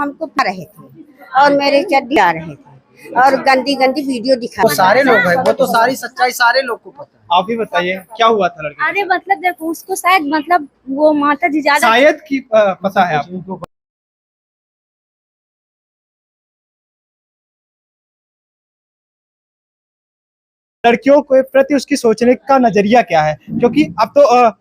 हमको पा रहे थे और मेरे चड्डी आ रहे थे और गंदी गंदी वीडियो दिखा वो सारे लोग हैं, वो तो सारी सच्चाई सारे लोग को पता है। आप भी बताइए क्या हुआ था लड़के? अरे मतलब देखो उसको शायद मतलब वो माता जी ज्यादा शायद की पता है आपको? लड़कियों के प्रति उसकी सोचने का नजरिया क्या है? क्योंकि अब तो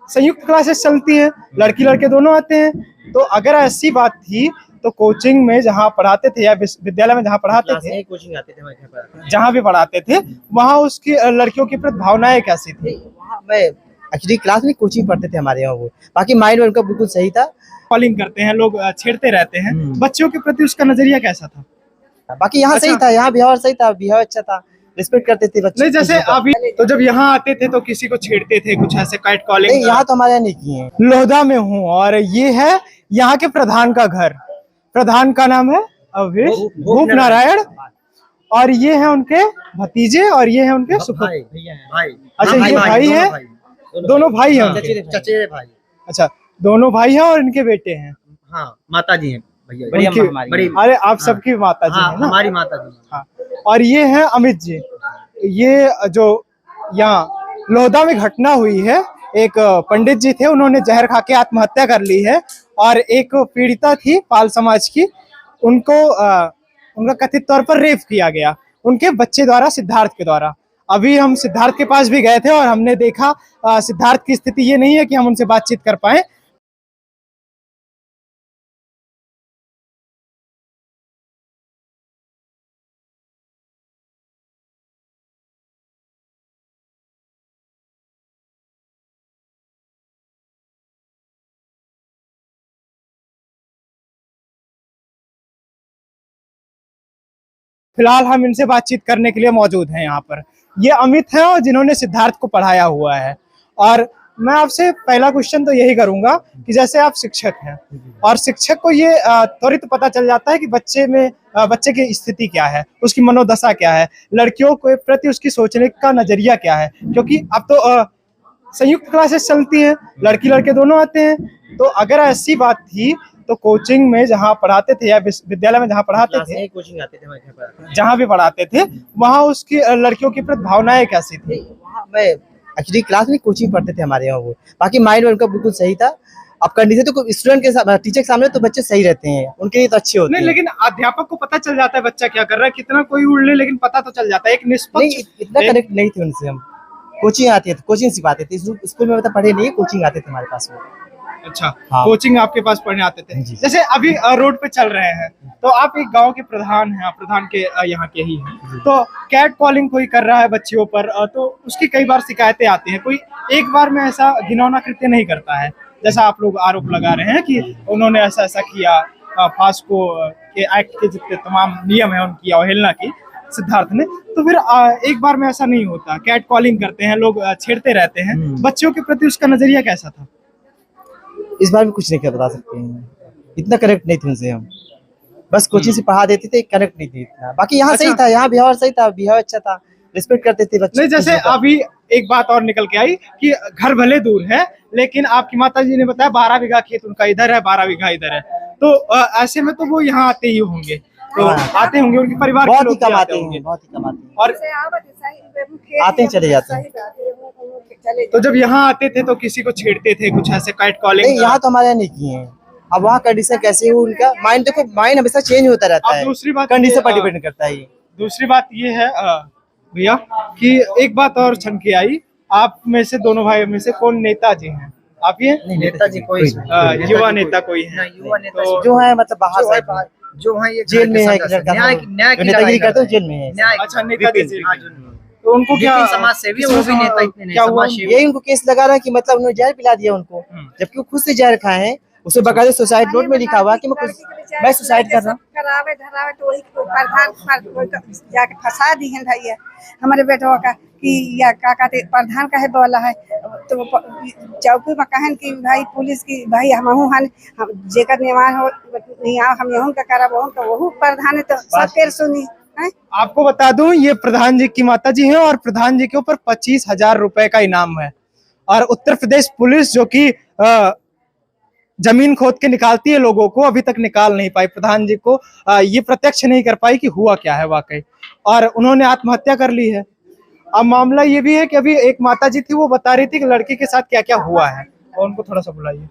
संयुक्त क्लासेस चलती हैं, लड़की लड़के दोनों आते हैं। तो अगर ऐसी बात थी तो कोचिंग में जहाँ पढ़ाते थे या विद्यालय में जहाँ पढ़ाते थे, कोचिंग आते थे, जहाँ भी पढ़ाते थे, वहाँ उसकी लड़कियों की प्रति भावनाएं कैसी थी? मैं एक्चुअली क्लास में कोचिंग पढ़ते थे हमारे यहाँ, वो बाकी माइंड उनका बिल्कुल सही था। कॉलिंग करते हैं लोग, छेड़ते रहते हैं, बच्चों के प्रति उसका नजरिया कैसा था? बाकी यहाँ सही था, यहाँ बिहेवियर सही था, बिहेवियर अच्छा था, रिस्पेक्ट करते थे बच्चे। नहीं जैसे अभी तो जब यहाँ आते थे तो किसी को छेड़ते थे, कुछ ऐसे कैट कॉलिंग? नहीं, यहाँ तो हमारे यहाँ नहीं किए हैं। लोहदा में हूँ और ये है यहाँ के प्रधान का घर। प्रधान का नाम है अवधेश भूप नारायण और ये है उनके भतीजे और ये है उनके भाई। अच्छा ये भाई है, दोनों भाई हैं, चचेरे भाई। अच्छा दोनों भाई हैं और इनके बेटे हैं। हाँ, माता जी हैं भैया, बड़ी। अरे आप सबकी माता जी है ना? हमारी माता जी। हाँ, और ये है अमित जी। ये जो यहाँ लोहदा में घटना हुई है, एक पंडित जी थे, उन्होंने जहर खा के आत्महत्या कर ली है और एक पीड़िता थी पाल समाज की, उनको उनका कथित तौर पर रेप किया गया उनके बच्चे द्वारा, सिद्धार्थ के द्वारा। अभी हम सिद्धार्थ के पास भी गए थे और हमने देखा सिद्धार्थ की स्थिति ये नहीं है कि हम उनसे बातचीत कर पाए। फिलहाल हम इनसे बातचीत करने के लिए मौजूद हैं यहाँ पर। ये अमित हैं और जिन्होंने सिद्धार्थ को पढ़ाया हुआ है। और मैं आपसे पहला क्वेश्चन तो यही करूंगा कि जैसे आप शिक्षक हैं और शिक्षक को ये त्वरित पता चल जाता है कि बच्चे की स्थिति क्या है, उसकी मनोदशा क्या है, लड़कियों के प्रति उसकी सोचने का नजरिया क्या है। क्योंकि अब तो संयुक्त क्लासेस चलती हैं, लड़की लड़के दोनों आते हैं। तो अगर ऐसी बात थी तो कोचिंग में जहाँ पढ़ाते थे या विद्यालय में जहाँ पढ़ाते थे, कोचिंग आते थे, जहाँ भी पढ़ाते थे, वहाँ उसकी लड़कियों की प्रति भावनाएं कैसी थी? मैं एक्चुअली क्लास में कोचिंग पढ़ते थे हमारे यहाँ, वो बाकी माइंड उनका बिल्कुल सही था। अब कंडीशन तो स्टूडेंट के साथ, टीचर के सामने तो बच्चे सही रहते हैं, उनके लिए तो अच्छे होते हैं। नहीं, लेकिन अध्यापक को पता चल जाता है बच्चा क्या कर रहा है, कितना कोई उड़ ले, लेकिन पता तो चल जाता है। एक निष्पक्ष, इतना कनेक्ट नहीं थे उनसे हम। कोचिंग आती है, कोचिंग सिखाते थे, स्कूल में मतलब पढ़े नहीं, कोचिंग आते थे हमारे पास में। अच्छा हाँ। कोचिंग आपके पास पढ़ने आते थे। जैसे अभी रोड पे चल रहे हैं तो आप एक गांव के प्रधान हैं, प्रधान के यहाँ के ही हैं, तो कैट कॉलिंग कोई कर रहा है बच्चियों पर, तो उसकी कई बार शिकायतें आती हैं। कोई एक बार में ऐसा घिनौना कृत्य नहीं करता है जैसा आप लोग आरोप लगा रहे हैं कि उन्होंने ऐसा किया, फास्को के एक्ट के जितने तमाम नियम है उनकी अवहेलना की सिद्धार्थ ने। तो फिर एक बार में ऐसा नहीं होता, कैट कॉलिंग करते हैं लोग, छेड़ते रहते हैं, बच्चों के प्रति उसका नजरिया कैसा था? इस बार भी कुछ नहीं कर बता सकते हैं, इतना कनेक्ट नहीं थे उनसे हम, बस कोचिंग से पढ़ा देते थे, कनेक्ट नहीं थे इतना। बाकी यहाँ सही था, यहाँ बिहेवियर सही था, बिहेवियर अच्छा था, रिस्पेक्ट करते थे बच्चे। नहीं जैसे अभी एक बात और निकल के आई कि घर भले दूर है लेकिन आपकी माता जी ने बताया 12 बीघा खेत उनका इधर है, 12 बीघा इधर है, तो ऐसे में तो वो यहाँ आते ही होंगे, तो आते होंगे, उनके परिवार के लोग कमाते होंगे, बहुत ही कमाते हैं, और आते हैं चले जाते हैं। तो जब यहाँ आते थे तो किसी को छेड़ते थे, कुछ ऐसे कैट कॉलिंग? नहीं, यहाँ तो हमारे यहाँ नहीं किए हैं। अब वहाँ कंडीशन कैसे हो उनका, माइंड देखो, माइंड हमेशा चेंज होता रहता है, दूसरी बात कंडीशन पर डिपेंड करता है। दूसरी बात ये है भैया कि एक बात और छन के आई, आप में से दोनों भाई में से कौन नेताजी हैं? आप ये नेताजी कोई युवा नेता कोई है? युवा नेता जो है मतलब बाहर जो है, जेल में है, नेतागिरी करते जेल में है। अच्छा नेताजी, तो उनको क्या समाज सेवी, वो भी नेता इतने नहीं, समाज सेवी। यही उनको केस लगा रहा है कि मतलब उन्होंने जहर पिला दिया उनको, जबकि वो खुद से जहर खाए हैं। उसे बकायदे सुसाइड नोट में लिखा हुआ कि मैं सुसाइड कर रहा हूँ। करावे धरावे तो वही प्रधान जाके फंसा दी है भैया हमारे बेटवा का कि या का कहते प्रधान का है बोला है, तो चौकी में कहन कि भाई पुलिस की भाई हम जेकर निर्माण हो हम यहूं का करा वहू प्रधान है, तो सब केर सुनी है। आपको बता दूं ये प्रधान जी की माता जी हैं और प्रधान जी के ऊपर 25,000 रुपए का इनाम है। और उत्तर प्रदेश पुलिस जो कि जमीन खोद के निकालती है लोगों को, अभी तक निकाल नहीं पाई। प्रधान जी को ये प्रत्यक्ष नहीं कर पाई कि हुआ क्या है वाकई, और उन्होंने आत्महत्या कर ली है। अब मामला ये भी है कि अभी एक माता जी थी, वो बता रही थी कि लड़की के साथ क्या क्या हुआ है, और उनको थोड़ा सा बुलाइए।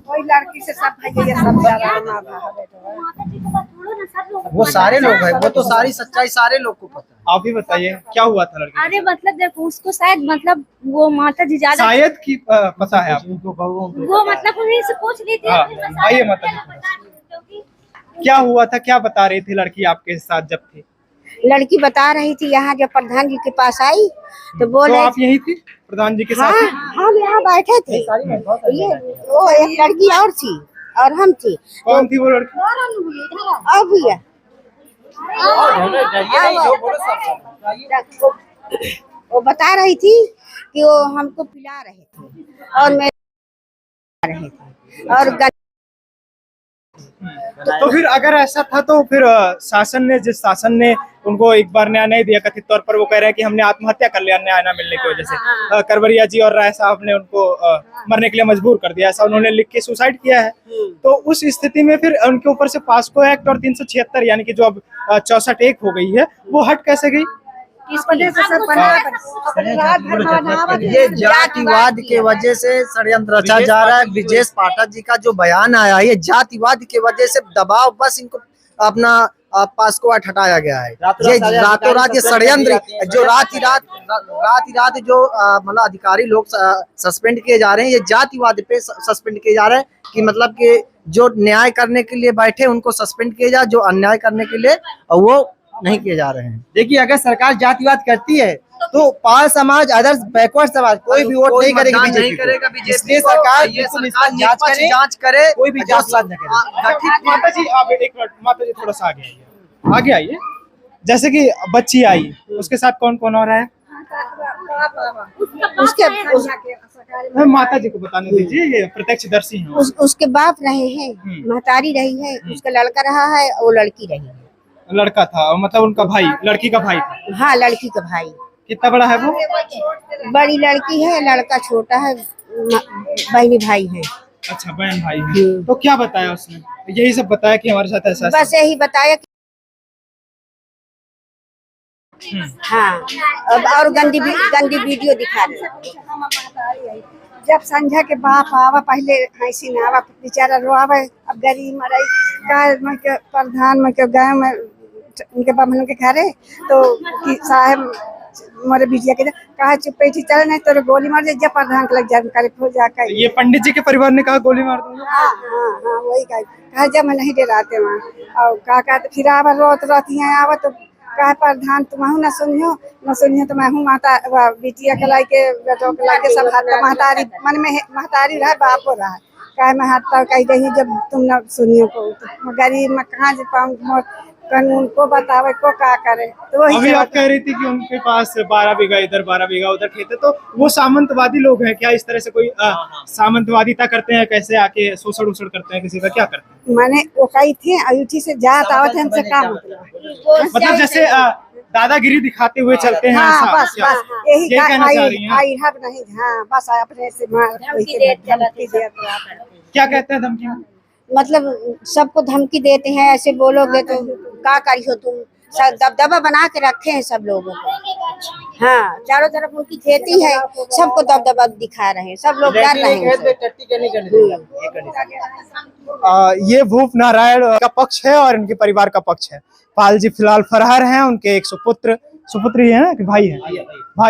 कोई लड़की से सब भाई ये सब जा रहा है माँ बाप वो सारे लोग हैं, वो तो सारी सच्चाई सारे लोग को पता है। आप ही बताइए क्या हुआ था लड़की? अरे मतलब देखो उसको शायद मतलब वो माता जी ज्यादा शायद की पता है आपको? वो मतलब उन्हीं से पूछ रही थी। हाँ, आइए माता जी, क्या हुआ था, क्या बता रही थी लड़की आपके साथ जब थी? लड़की बता रही थी यहाँ जब प्रधान जी के पास आई तो बोल तो रही आप यही थी प्रधान जी के साथ? हाँ हम यहाँ बैठे थे। ये वो एक लड़की और थी और हम थी। कौन थी वो लड़की? अब भैया वो बता रही थी कि वो हमको पिला रहे थे और मैं रहे थे और तो फिर अगर ऐसा था तो फिर शासन ने, जिस शासन ने उनको एक बार न्याय नहीं दिया, कथित तौर पर वो कह रहे हैं कि हमने आत्महत्या कर लिया न्याय न मिलने की वजह से, करवरिया जी और राय साहब ने उनको मरने के लिए मजबूर कर दिया, ऐसा उन्होंने लिख के सुसाइड किया है। तो उस स्थिति में फिर उनके ऊपर से पास्को एक्ट और 376 यानी कि जो अब 64(1) हो गई है, वो हट कैसे गई? ये जातिवाद के वजह से षड्यंत्र रचा जा रहा है। ब्रिजेश पाठक जी का जो बयान आया है, ये जातिवाद की वजह से दबाव, बस इनको अपना पास्को एक्ट हटाया गया है। ये रातों रात ये षड्यंत्र जो रात ही रात जो मतलब अधिकारी लोग सस्पेंड किए जा रहे हैं, ये जातिवाद पे सस्पेंड किए जा रहे हैं कि मतलब कि जो न्याय करने के लिए बैठे उनको सस्पेंड किया जाए, जो अन्याय करने के लिए वो नहीं किए जा रहे हैं। देखिए, अगर सरकार जातिवाद करती है तो पाल समाज, अदर्स बैकवर्ड समाज कोई भी वोट नहीं करेगा बीजेपी। इसलिए सरकार बिल्कुल इसका जांच करे, कोई भी जातिवाद न करे। माता जी आप एक मिनट, माता जी थोड़ा सा आगे आइए। जैसे कि बच्ची आई, उसके साथ कौन कौन और है? उसके माता जी को बताने दीजिए, ये प्रत्यक्षदर्शी हैं। उसके बाप रहे हैं, महतारी रही है, उसका लड़का रहा है और लड़की रही है। लड़का था मतलब उनका भाई, लड़की का भाई था? हाँ लड़की का भाई। कितना बड़ा है वो? बड़ी लड़की है, लड़का छोटा है, बहनी भाई है। अच्छा, बहन भाई है। तो क्या बताया उसने? यही सब बताया कि हमारे साथ ऐसा? बस यही बताया कि हाँ, अब और गंदी वीडियो दिखा रहे। जब संझा के बाप आवा पहले ऐसी ना आवा, बेचारा रोआवे। अब गरीब मरई का प्रधान में के गाँव में उनके बामन के घरे तो साहब मोरे बिटिया के कहा चुप बैठी, चल नहीं तो गोली मार दे, जब प्रधान के लग जानकारी हो जाकर। ये पंडित जी के परिवार ने कहा गोली मार दूंगा? हाँ वही कहा जब मैं नहीं डराते वहाँ। और कहा फिर आवा रोत रहती है आवा तो कहा प्रधान तुम न सुनियो तो मैं हूँ माता बिटिया के लाके बेटो के लाके सब हाथ महतारी मन में महतारी रहा बापो रहा कहे मैं हाथ पाव कही रही जब तुम न सुनियो को तो गरीब में कहाँ से पाऊँ कानून को बतावे को क्या करे। तो अभी आप कह रही थी कि उनके पास 12 बीघा इधर 12 बीघा उधर खेत है, तो वो सामंतवादी लोग हैं क्या? इस तरह से कोई सामंतवादिता करते हैं? कैसे आके शोषण उषण करते हैं किसी का, क्या करते हैं? मैंने वो कही थी अयोध्या से जात आवत हमसे काम मतलब जैसे दादागिरी दिखाते हुए चलते हैं? हाँ, बस यही कहना चाह रही हैं? नहीं हाँ बस अपने से क्या कहते हैं धमकी में? मतलब सबको धमकी देते हैं, ऐसे बोलोगे तो क्या करियो तुम, सब दबदबा बना के रखे हैं सब लोगों को। हाँ चारों तरफ उनकी खेती है, सबको दबदबा दिखा रहे हैं, सब लोग डर रहे हैं। ये भूप नारायण का पक्ष है और इनके परिवार का पक्ष है। पाल जी फिलहाल फरार हैं, उनके एक सुपुत्री है ना कि भाई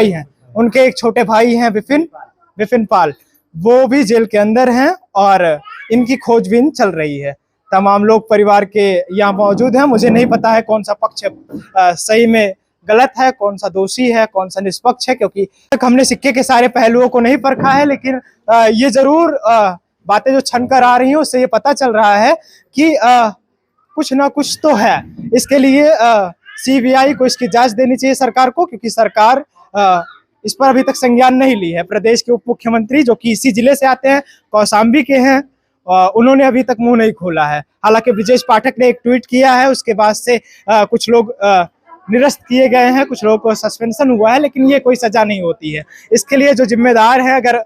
हैं, उनके एक छोटे भाई हैं विपिन पाल, वो भी जेल के अंदर हैं और इनकी खोजबीन चल रही है। तमाम लोग परिवार के यहाँ मौजूद हैं। मुझे नहीं पता है कौन सा पक्ष सही में गलत है, कौन सा दोषी है, कौन सा निष्पक्ष है, क्योंकि हमने सिक्के के सारे पहलुओं को नहीं परखा है, लेकिन ये जरूर बातें जो छन कर आ रही हैं उससे ये पता चल रहा है कि कुछ ना कुछ तो है। इसके लिए CBI को इसकी जांच देनी चाहिए सरकार को, क्योंकि सरकार इस पर अभी तक संज्ञान नहीं ली है। प्रदेश के उप मुख्यमंत्री जो कि इसी जिले से आते हैं, कौशाम्बी के हैं, उन्होंने अभी तक मुंह नहीं खोला है। हालांकि ब्रिजेश पाठक ने एक ट्वीट किया है, उसके बाद से कुछ लोग निरस्त किए गए हैं, कुछ लोगों को सस्पेंशन हुआ है, लेकिन ये कोई सजा नहीं होती है। इसके लिए जो जिम्मेदार है, अगर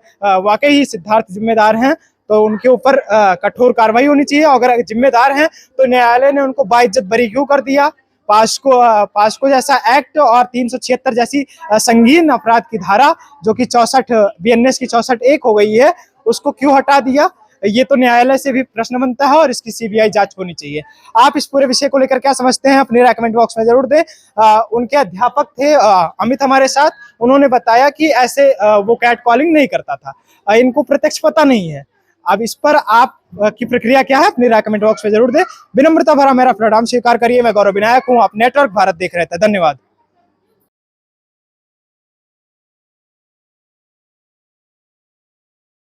वाकई ही सिद्धार्थ जिम्मेदार हैं तो उनके ऊपर कठोर कार्रवाई होनी चाहिए। अगर जिम्मेदार हैं तो न्यायालय ने उनको बाइज्जत बरी क्यों कर दिया? पास्को जैसा एक्ट और 376 जैसी संगीन अपराध की धारा जो कि 64 BNS की 64(1) हो गई है, उसको क्यों हटा दिया? ये तो न्यायालय से भी प्रश्न बनता है और इसकी CBI जांच होनी चाहिए। आप इस पूरे विषय को लेकर क्या समझते हैं, अपनी राय कमेंट बॉक्स में जरूर दें। उनके अध्यापक थे अमित हमारे साथ, उन्होंने बताया कि ऐसे वो कैट कॉलिंग नहीं करता था, इनको प्रत्यक्ष पता नहीं है। अब इस पर आप की प्रक्रिया क्या है, अपनी राय कमेंट बॉक्स में जरूर दें। विनम्रता भरा मेरा प्रणाम स्वीकार करिए। मैं गौरव विनायक हूँ, आप नेटवर्क भारत देख रहे थे। धन्यवाद।